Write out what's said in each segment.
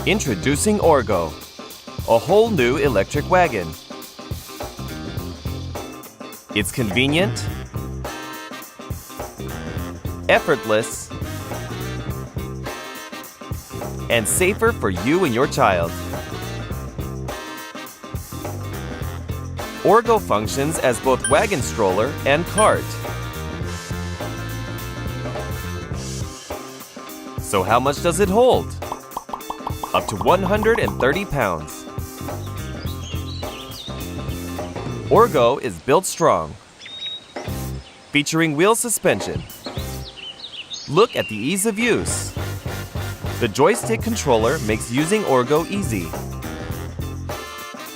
Introducing Orgo, a whole new electric wagon. It's convenient, effortless, and safer for you and your child. Orgo functions as both wagon stroller and cart. So how much does it hold? Up to 130 pounds. Orgo is built strong, featuring wheel suspension. Look at the ease of use. The joystick controller makes using Orgo easy.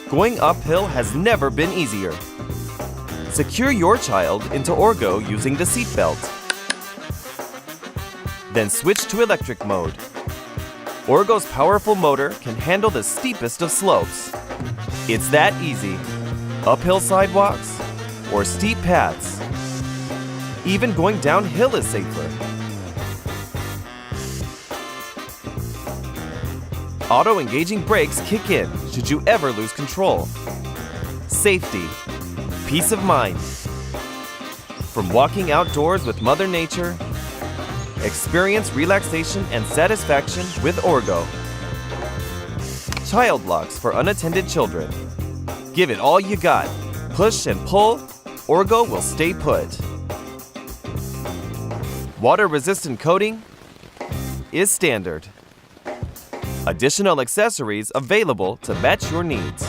Going uphill has never been easier. Secure your child into Orgo using the seatbelt. Then switch to electric mode. Orgo's powerful motor can handle the steepest of slopes. It's that easy. Uphill sidewalks or steep paths. Even going downhill is safer. Auto-engaging brakes kick in should you ever lose control. Safety, peace of mind. From walking outdoors with Mother Nature, experience relaxation and satisfaction with Orgo. Child locks for unattended children. Give it all you got. Push and pull, Orgo will stay put. Water-resistant coating is standard. Additional accessories available to match your needs.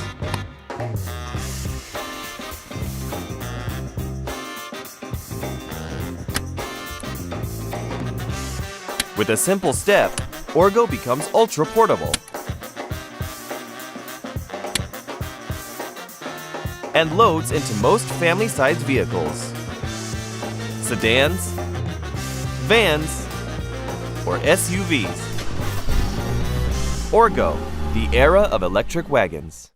With a simple step, Orgo becomes ultra-portable and loads into most family-sized vehicles, sedans, vans, or SUVs. Orgo, the era of electric wagons.